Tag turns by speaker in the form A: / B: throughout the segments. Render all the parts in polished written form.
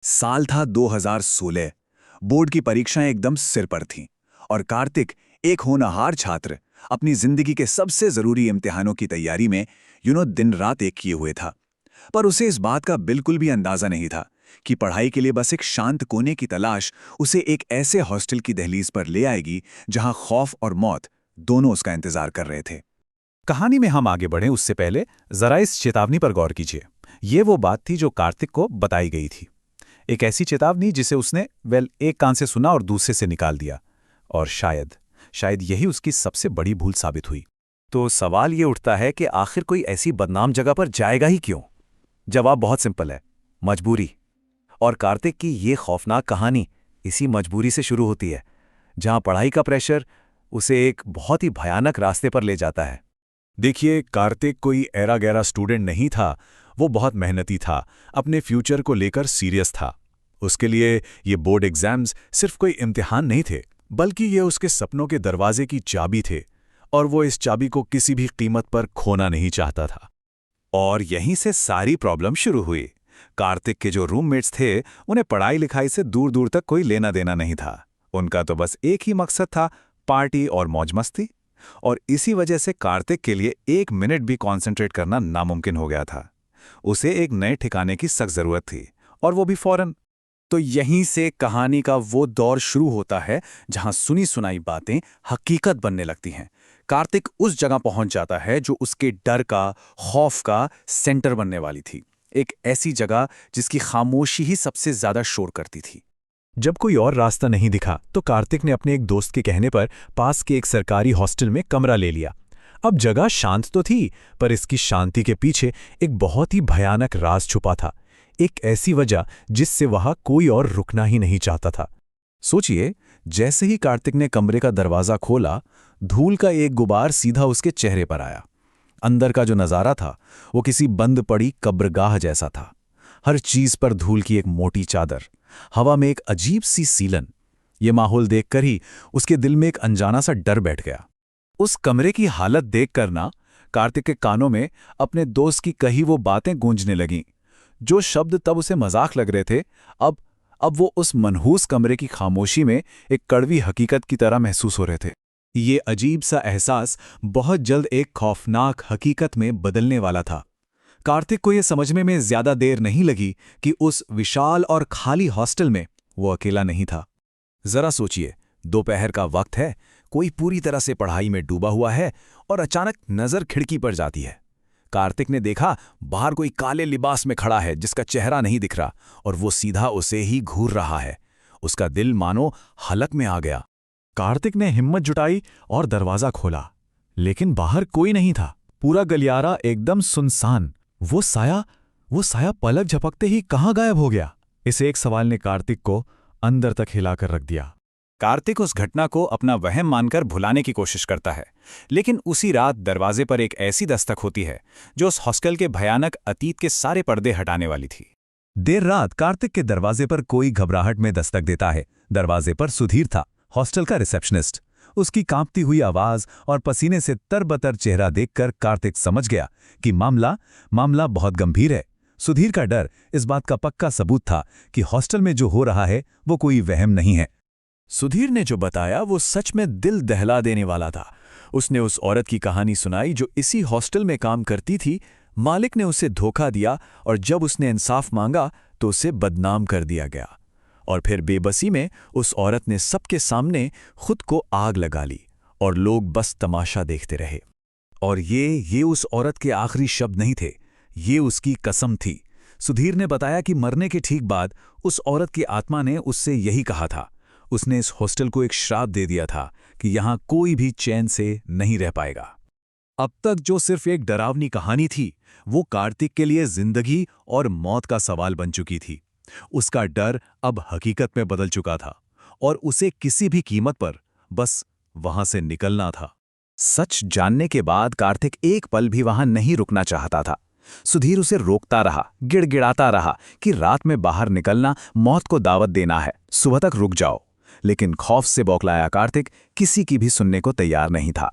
A: साल था 2016। बोर्ड की परीक्षाएं एकदम सिर पर थीं और कार्तिक, एक होनहार छात्र, अपनी जिंदगी के सबसे जरूरी इम्तिहानों की तैयारी में दिन रात एक किए हुए था। पर उसे इस बात का बिल्कुल भी अंदाजा नहीं था कि पढ़ाई के लिए बस एक शांत कोने की तलाश उसे एक ऐसे हॉस्टल की दहलीज पर ले आएगी जहां खौफ और मौत दोनों उसका इंतजार कर रहे थे।
B: कहानी में हम आगे बढ़ें उससे पहले जरा इस चेतावनी पर गौर कीजिए। ये वो बात थी जो कार्तिक को बताई गई थी। एक ऐसी चेतावनी जिसे उसने एक कान से सुना और दूसरे से निकाल दिया। और शायद शायद यही उसकी सबसे बड़ी भूल साबित हुई। तो सवाल ये उठता है कि आखिर कोई ऐसी बदनाम जगह पर जाएगा ही क्यों? जवाब बहुत सिंपल है, मजबूरी। और कार्तिक की ये खौफनाक कहानी इसी मजबूरी से शुरू होती है, जहां पढ़ाई का प्रेशर उसे एक बहुत ही भयानक रास्ते पर ले जाता है।
C: देखिए, कार्तिक कोई ऐरा गैरा स्टूडेंट नहीं था। वो बहुत मेहनती था, अपने फ्यूचर को लेकर सीरियस था। उसके लिए ये बोर्ड एग्जाम्स सिर्फ कोई इम्तिहान नहीं थे, बल्कि ये उसके सपनों के दरवाजे की चाबी थे, और वो इस चाबी को किसी भी कीमत पर खोना नहीं चाहता था।
B: और यहीं से सारी प्रॉब्लम शुरू हुई। कार्तिक के जो रूममेट्स थे, उन्हें पढ़ाई लिखाई से दूर दूर तक कोई लेना देना नहीं था। उनका तो बस एक ही मकसद था, पार्टी और मौज मस्ती। और इसी वजह से कार्तिक के लिए एक मिनट भी कॉन्सेंट्रेट करना नामुमकिन हो गया था। उसे एक नए ठिकाने की सख्त जरूरत थी, और वो भी फौरन। तो यहीं से कहानी का वो दौर शुरू होता है जहां सुनी सुनाई बातें हकीकत बनने लगती हैं। कार्तिक उस जगह पहुंच जाता है जो उसके डर का, खौफ का सेंटर बनने वाली थी। एक ऐसी जगह जिसकी खामोशी ही सबसे ज्यादा शोर करती थी।
C: जब कोई और रास्ता नहीं दिखा तो कार्तिक ने अपने एक दोस्त के कहने पर पास के एक सरकारी हॉस्टल में कमरा ले लिया। अब जगह शांत तो थी, पर इसकी शांति के पीछे एक बहुत ही भयानक राज छुपा था। एक ऐसी वजह जिससे वहां कोई और रुकना ही नहीं चाहता था।
B: सोचिए, जैसे ही कार्तिक ने कमरे का दरवाजा खोला, धूल का एक गुबार सीधा उसके चेहरे पर आया। अंदर का जो नजारा था वो किसी बंद पड़ी कब्रगाह जैसा था। हर चीज पर धूल की एक मोटी चादर, हवा में एक अजीब सी सीलन। ये माहौल देखकर ही उसके दिल में एक अनजाना सा डर बैठ गया। उस कमरे की हालत देखकर ना, कार्तिक के कानों में अपने दोस्त की कही वो बातें गूंजने लगीं। जो शब्द तब उसे मजाक लग रहे थे, अब वो उस मनहूस कमरे की खामोशी में एक कड़वी हकीकत की तरह महसूस हो रहे थे। ये अजीब सा एहसास बहुत जल्द एक खौफनाक हकीकत में बदलने वाला था। कार्तिक को यह समझने में ज्यादा देर नहीं लगी कि उस विशाल और खाली हॉस्टल में वो अकेला नहीं था। जरा सोचिए, दोपहर का वक्त है, कोई पूरी तरह से पढ़ाई में डूबा हुआ है, और अचानक नजर खिड़की पर जाती है। कार्तिक ने देखा, बाहर कोई काले लिबास में खड़ा है जिसका चेहरा नहीं दिख रहा, और वो सीधा उसे ही घूर रहा है। उसका दिल मानो हलक में आ गया।
C: कार्तिक ने हिम्मत जुटाई और दरवाजा खोला, लेकिन बाहर कोई नहीं था। पूरा गलियारा एकदम सुनसान। वो साया पलक झपकते ही कहाँ गायब हो गया? इस एक सवाल ने कार्तिक को अंदर तक हिलाकर रख दिया।
B: कार्तिक उस घटना को अपना वहम मानकर भुलाने की कोशिश करता है, लेकिन उसी रात दरवाजे पर एक ऐसी दस्तक होती है जो उस हॉस्टल के भयानक अतीत के सारे पर्दे हटाने वाली थी।
C: देर रात कार्तिक के दरवाजे पर कोई घबराहट में दस्तक देता है। दरवाजे पर सुधीर था, हॉस्टल का रिसेप्शनिस्ट। उसकी कांपती हुई आवाज और पसीने से तरबतर चेहरा देखकर कार्तिक समझ गया कि मामला बहुत गंभीर है। सुधीर का डर इस बात का पक्का सबूत था कि हॉस्टल में जो हो रहा है वो कोई वहम नहीं है।
B: सुधीर ने जो बताया वो सच में दिल दहला देने वाला था। उसने उस औरत की कहानी सुनाई जो इसी हॉस्टल में काम करती थी। मालिक ने उसे धोखा दिया, और जब उसने इंसाफ मांगा तो उसे बदनाम कर दिया गया। और फिर बेबसी में उस औरत ने सबके सामने खुद को आग लगा ली, और लोग बस तमाशा देखते रहे। और ये उस औरत के आखिरी शब्द नहीं थे, ये उसकी कसम थी। सुधीर ने बताया कि मरने के ठीक बाद उस औरत की आत्मा ने उससे यही कहा था। उसने इस हॉस्टल को एक श्राप दे दिया था कि यहां कोई भी चैन से नहीं रह पाएगा। अब तक जो सिर्फ एक डरावनी कहानी थी, वो कार्तिक के लिए जिंदगी और मौत का सवाल बन चुकी थी। उसका डर अब हकीकत में बदल चुका था, और उसे किसी भी कीमत पर बस वहां से निकलना था। सच जानने के बाद कार्तिक एक पल भी वहां नहीं रुकना चाहता था। सुधीर उसे रोकता रहा, गिड़गिड़ाता रहा कि रात में बाहर निकलना मौत को दावत देना है, सुबह तक रुक जाओ। लेकिन खौफ से बौखलाया कार्तिक किसी की भी सुनने को तैयार नहीं था।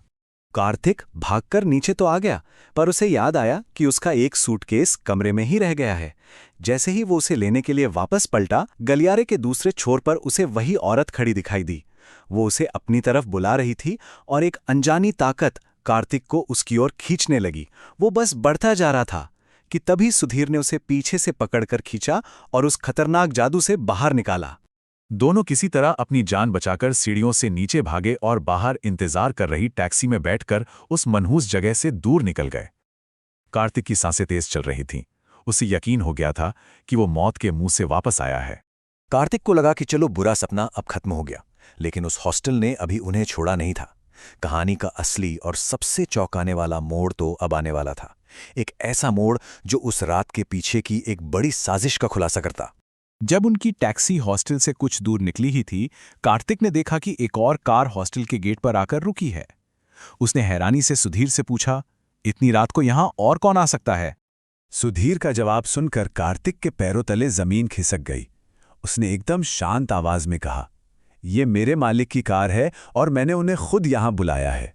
B: कार्तिक भागकर नीचे तो आ गया, पर उसे याद आया कि उसका एक सूटकेस कमरे में ही रह गया है। जैसे ही वो उसे लेने के लिए वापस पलटा, गलियारे के दूसरे छोर पर उसे वही औरत खड़ी दिखाई दी। वो उसे अपनी तरफ बुला रही थी और एक अनजानी ताकत कार्तिक को उसकी ओर खींचने लगी। वो बस बढ़ता जा रहा था कि तभी सुधीर ने उसे पीछे से पकड़कर खींचा और उस खतरनाक जादू से बाहर निकाला।
A: दोनों किसी तरह अपनी जान बचाकर सीढ़ियों से नीचे भागे और बाहर इंतजार कर रही टैक्सी में बैठकर उस मनहूस जगह से दूर निकल गए। कार्तिक की सांसें तेज चल रही थीं। उसे यकीन हो गया था कि वो मौत के मुंह से वापस आया है।
B: कार्तिक को लगा कि चलो बुरा सपना अब खत्म हो गया, लेकिन उस हॉस्टल ने अभी उन्हें छोड़ा नहीं था। कहानी का असली और सबसे चौंकाने वाला मोड़ तो अब आने वाला था। एक ऐसा मोड़ जो उस रात के पीछे की एक बड़ी साजिश का खुलासा करता।
A: जब उनकी टैक्सी हॉस्टल से कुछ दूर निकली ही थी, कार्तिक ने देखा कि एक और कार हॉस्टल के गेट पर आकर रुकी है। उसने हैरानी से सुधीर से पूछा, इतनी रात को यहां और कौन आ सकता है?
C: सुधीर का जवाब सुनकर कार्तिक के पैरों तले जमीन खिसक गई। उसने एकदम शांत आवाज में कहा, ये मेरे मालिक की कार है और मैंने उन्हें खुद यहां बुलाया है।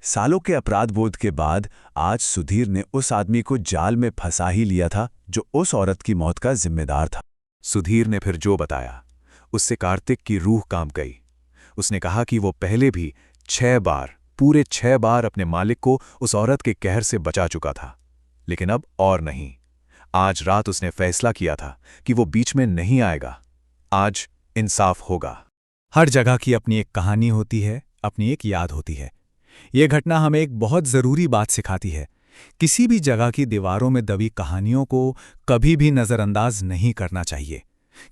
C: सालों के अपराध बोध के बाद आज सुधीर ने उस आदमी को जाल में फंसा ही लिया था जो उस औरत की मौत का जिम्मेदार था।
B: सुधीर ने फिर जो बताया, उससे कार्तिक की रूह कांप गई। उसने कहा कि वो पहले भी 6 बार, पूरे 6 बार अपने मालिक को उस औरत के कहर से बचा चुका था, लेकिन अब और नहीं। आज रात उसने फैसला किया था कि वो बीच में नहीं आएगा। आज इंसाफ होगा।
D: हर जगह की अपनी एक कहानी होती है, अपनी एक याद होती है। ये घटना हमें एक बहुत ज़रूरी बात सिखाती है। किसी भी जगह की दीवारों में दबी कहानियों को कभी भी नज़रअंदाज नहीं करना चाहिए।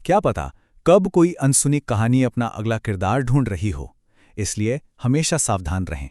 D: क्या पता कब कोई अनसुनी कहानी अपना अगला किरदार ढूंढ रही हो। इसलिए हमेशा सावधान रहें।